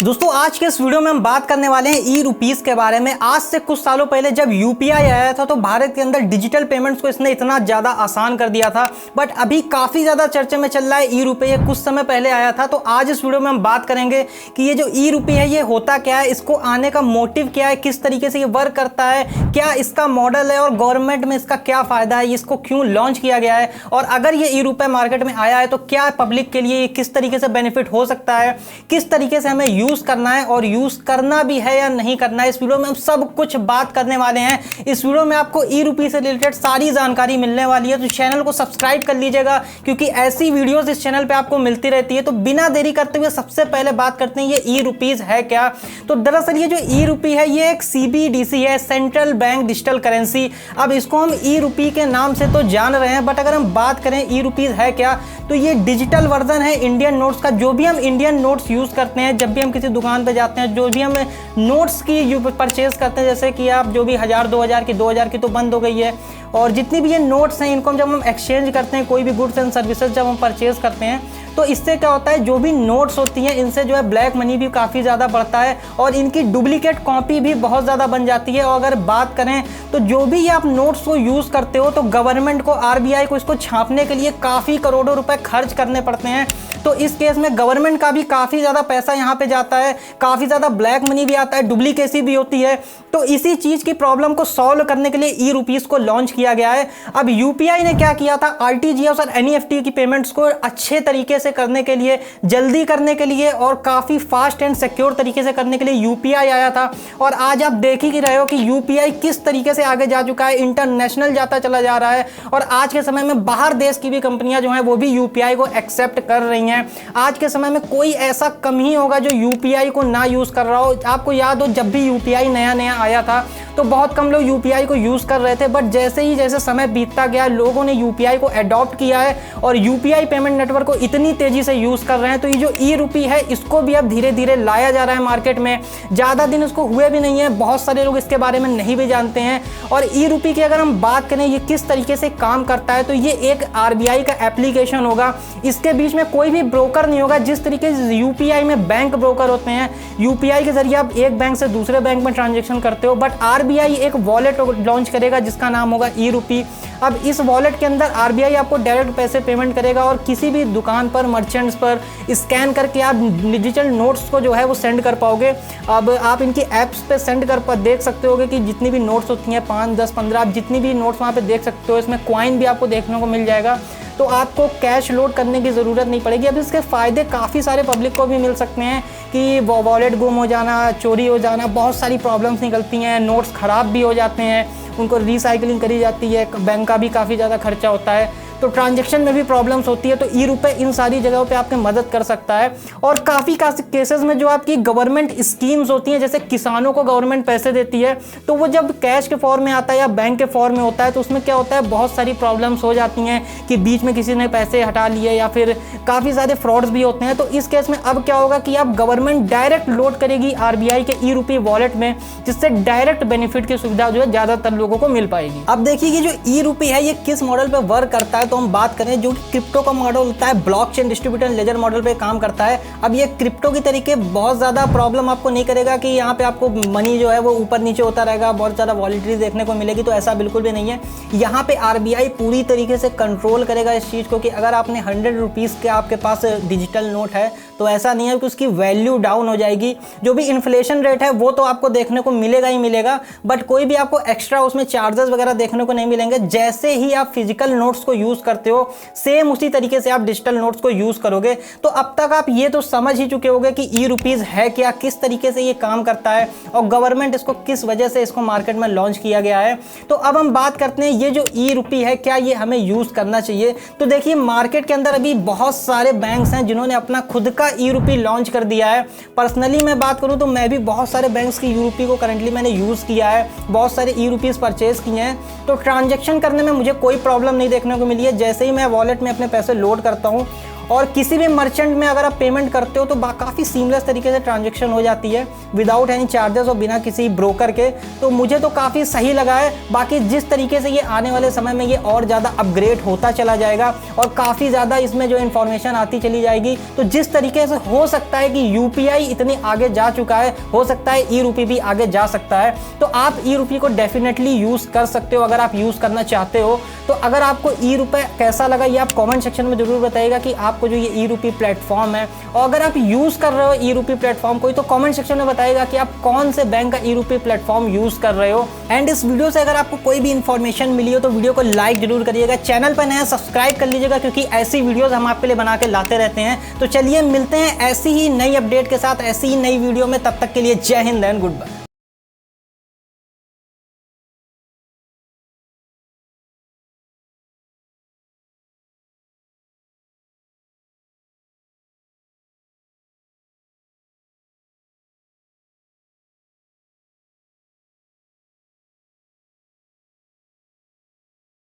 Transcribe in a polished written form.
दोस्तों आज के इस वीडियो में हम बात करने वाले हैं ई रुपीस के बारे में। आज से कुछ सालों पहले जब यूपीआई आया था तो भारत के अंदर डिजिटल पेमेंट्स को इसने इतना ज़्यादा आसान कर दिया था, बट अभी काफ़ी ज़्यादा चर्चे में चल रहा है ई रुपये। कुछ समय पहले आया था, तो आज इस वीडियो में हम बात करेंगे कि ये जो ई रुपये है ये होता क्या है, इसको आने का मोटिव क्या है, किस तरीके से ये वर्क करता है, क्या इसका मॉडल है और गवर्नमेंट में इसका क्या फ़ायदा है, इसको क्यों लॉन्च किया गया है, और अगर ये ई रुपये मार्केट में आया है तो क्या पब्लिक के लिए किस तरीके से बेनिफिट हो सकता है, किस तरीके से हमें यूज़ करना है और यूज़ करना भी है या नहीं करना है। इस वीडियो में हम सब कुछ बात करने वाले हैं। इस वीडियो में आपको ई रुपये से रिलेटेड सारी जानकारी मिलने वाली है, तो चैनल को सब्सक्राइब कर लीजिएगा क्योंकि ऐसी वीडियोस इस चैनल पे आपको मिलती रहती है। तो बिना देरी करते हुए सबसे पहले बात करते हैं ये ई रुपीस है क्या। तो दरअसल ये जो ई रुपये है ये एक CBDC है, सेंट्रल बैंक डिजिटल करेंसी। अब इसको हम ई रुपये के नाम से तो जान रहे हैं, बट अगर हम बात करें ई रुपीस है क्या, तो ये डिजिटल वर्जन है इंडियन नोट्स का। जो भी हम इंडियन नोट्स यूज़ करते हैं, जब भी हम किसी दुकान पे जाते हैं, जो भी हम नोट्स की परचेज करते हैं, जैसे कि आप जो भी 1000 2000 की 2000 की तो बंद हो गई है, और जितनी भी ये नोट्स हैं इनको जब हम एक्सचेंज करते हैं, कोई भी गुड्स एंड सर्विसेज जब हम परचेज करते हैं, तो इससे क्या होता है, जो भी नोट्स होती हैं इनसे जो है ब्लैक मनी भी काफ़ी ज़्यादा बढ़ता है और इनकी डुप्लीकेट कॉपी भी बहुत ज़्यादा बन जाती है। और अगर बात करें तो जो भी आप नोट्स को यूज़ करते हो तो गवर्नमेंट को, RBI को इसको छापने के लिए काफ़ी करोड़ों रुपए खर्च करने पड़ते हैं। तो इस केस में गवर्नमेंट का भी काफ़ी ज़्यादा पैसा यहाँ पे जाता है, काफ़ी ज़्यादा ब्लैक मनी भी आता है, डुप्लीकेसी भी होती है। तो इसी चीज़ की प्रॉब्लम को सॉल्व करने के लिए ई रुपीस को लॉन्च किया गया है। अब यूपीआई ने क्या किया था, RTGS और NEFT की पेमेंट्स को अच्छे तरीके से करने के लिए, जल्दी करने के लिए और काफ़ी फास्ट एंड सिक्योर तरीके से करने के लिए यूपीआई आया था। और आज आप देख ही रहे हो कि यूपीआई किस तरीके से आगे जा चुका है, इंटरनेशनल जाता चला जा रहा है। और आज के समय में बाहर देश की भी कंपनियां जो हैं वो भी यूपीआई को एक्सेप्ट कर रही हैं। आज के समय में कोई ऐसा कम ही होगा जो यूपीआई को ना यूज़ कर रहा हो। आपको याद हो जब भी यूपीआई नया नया आया था तो बहुत कम लोग यूपीआई को यूज़ कर रहे थे, बट जैसे समय बीतता गया लोगों ने यूपीआई को अडॉप्ट किया है और यूपीआई पेमेंट नेटवर्क को इतनी तेज़ी से यूज़ कर रहे हैं। तो ये जो ई रुपये है इसको भी अब धीरे धीरे लाया जा रहा है मार्केट में। ज़्यादा दिन इसको हुए भी नहीं है, बहुत सारे लोग इसके बारे में नहीं भी जानते हैं। और ई रुपये की अगर हम बात करें ये किस तरीके से काम करता है, तो ये एक RBI का एप्लीकेशन होगा। इसके बीच में कोई भी ब्रोकर नहीं होगा। जिस तरीके से यूपीआई में बैंक ब्रोकर होते हैं, यूपीआई के जरिए आप एक बैंक से दूसरे बैंक में ट्रांजेक्शन करते हो, बट RBI एक वॉलेट लॉन्च करेगा जिसका नाम होगा ई रुपये। अब इस वॉलेट के अंदर RBI आपको डायरेक्ट पैसे पेमेंट करेगा और किसी भी दुकान पर, मर्चेंट्स पर स्कैन करके आप डिजिटल नोट्स को जो है वो सेंड कर पाओगे। अब आप इनकी ऐप्स पे सेंड कर देख सकते होगे कि जितनी भी नोट्स होती हैं 5 10 15, आप जितनी भी नोट्स वहाँ पे देख सकते हो। इसमें कॉइन भी आपको देखने को मिल जाएगा, तो आपको कैश लोड करने की ज़रूरत नहीं पड़ेगी। अब इसके फ़ायदे काफ़ी सारे पब्लिक को भी मिल सकते हैं कि वॉलेट गुम हो जाना, चोरी हो जाना, बहुत सारी प्रॉब्लम्स निकलती हैं, नोट्स ख़राब भी हो जाते हैं, उनको रिसाइकलिंग करी जाती है, बैंक का भी काफ़ी ज़्यादा खर्चा होता है, तो ट्रांजैक्शन में भी प्रॉब्लम्स होती है। तो ई रुपये इन सारी जगहों पे आपकी मदद कर सकता है। और काफ़ी केसेस में जो आपकी गवर्नमेंट स्कीम्स होती हैं, जैसे किसानों को गवर्नमेंट पैसे देती है, तो वो जब कैश के फॉर्म में आता है या बैंक के फॉर्म में होता है तो उसमें क्या होता है, बहुत सारी प्रॉब्लम्स हो जाती हैं कि बीच में किसी ने पैसे हटा लिए या फिर काफ़ी सारे फ्रॉड्स भी होते हैं। तो इस केस में अब क्या होगा कि आप गवर्नमेंट डायरेक्ट लोड करेगी RBI के ई रुपये वॉलेट में, जिससे डायरेक्ट बेनिफिट की सुविधा जो है ज़्यादातर लोगों को मिल पाएगी। अब देखिए कि जो ई रुपये है ये किस मॉडल पर वर्क करता है, तो हम बात करें जो कि क्रिप्टो का मॉडल होता है, ब्लॉकचेन डिस्ट्रीब्यूटेड लेजर मॉडल पे काम करता है। अब ये क्रिप्टो की तरीके बहुत ज़्यादा प्रॉब्लम आपको नहीं करेगा कि यहाँ पे आपको मनी जो है वो ऊपर नीचे होता रहेगा, बहुत ज़्यादा वॉलेटिलिटी देखने को मिलेगी, तो ऐसा बिल्कुल भी नहीं है। यहाँ पे RBI पूरी तरीके से कंट्रोल करेगा इस चीज़ को कि अगर आपने 100 रुपीज़ के आपके पास डिजिटल नोट है तो ऐसा नहीं है कि उसकी वैल्यू डाउन हो जाएगी। जो भी इन्फ्लेशन रेट है वो तो आपको देखने को मिलेगा ही मिलेगा, बट कोई भी आपको एक्स्ट्रा उसमें चार्जेस वगैरह देखने को नहीं मिलेंगे। जैसे ही आप फिजिकल नोट्स को यूज़ करते हो सेम उसी तरीके से आप डिजिटल नोट्स को यूज़ करोगे। तो अब तक आप ये तो समझ ही चुके होंगे कि ई रुपीज़ है क्या, किस तरीके से ये काम करता है और गवर्नमेंट इसको किस वजह से इसको मार्केट में लॉन्च किया गया है। तो अब हम बात करते हैं ये जो ई रुपये है क्या ये हमें यूज़ करना चाहिए। तो देखिए मार्केट के अंदर अभी बहुत सारे बैंक्स हैं जिन्होंने अपना खुद का ई रुपये लॉन्च कर दिया है। पर्सनली मैं बात करूँ तो मैं भी बहुत सारे बैंक्स की ई रुपये को करंटली मैंने यूज़ किया है, बहुत सारे ई रुपीज़ परचेज किए हैं। तो ट्रांजेक्शन करने में मुझे कोई प्रॉब्लम नहीं देखने को मिली है। जैसे ही मैं वॉलेट में अपने पैसे लोड करता हूँ और किसी भी मर्चेंट में अगर आप पेमेंट करते हो तो काफ़ी सीमलेस तरीके से ट्रांजेक्शन हो जाती है विदाउट एनी चार्जेस और बिना किसी ब्रोकर के। तो मुझे तो काफ़ी सही लगा है। बाकी जिस तरीके से ये आने वाले समय में ये और ज़्यादा अपग्रेड होता चला जाएगा और काफ़ी ज़्यादा इसमें जो इन्फॉर्मेशन आती चली जाएगी, तो जिस तरीके से हो सकता है कि यूपीआई इतनी आगे जा चुका है, हो सकता है ई रूपी भी आगे जा सकता है। तो आप ई रूपी को डेफिनेटली यूज़ कर सकते हो अगर आप यूज़ करना चाहते हो। तो अगर आपको ई रुपए कैसा लगा ये आप कमेंट सेक्शन में जरूर बताइएगा कि आपको जो ये ई रूपी प्लेटफॉर्म है, और अगर आप यूज़ कर रहे हो ई रूपी प्लेटफॉर्म कोई, तो कमेंट सेक्शन में बताइएगा कि आप कौन से बैंक का ई रूपी प्लेटफॉर्म यूज़ कर रहे हो। एंड इस वीडियो से अगर आपको कोई भी इन्फॉर्मेशन मिली हो तो वीडियो को लाइक जरूर करिएगा, चैनल पर नया सब्सक्राइब कर लीजिएगा क्योंकि ऐसी वीडियोस हम आपके लिए बना के लाते रहते हैं। तो चलिए मिलते हैं ऐसी ही नई अपडेट के साथ, ऐसी ही नई वीडियो में। तब तक के लिए जय हिंद एंड गुड बाय।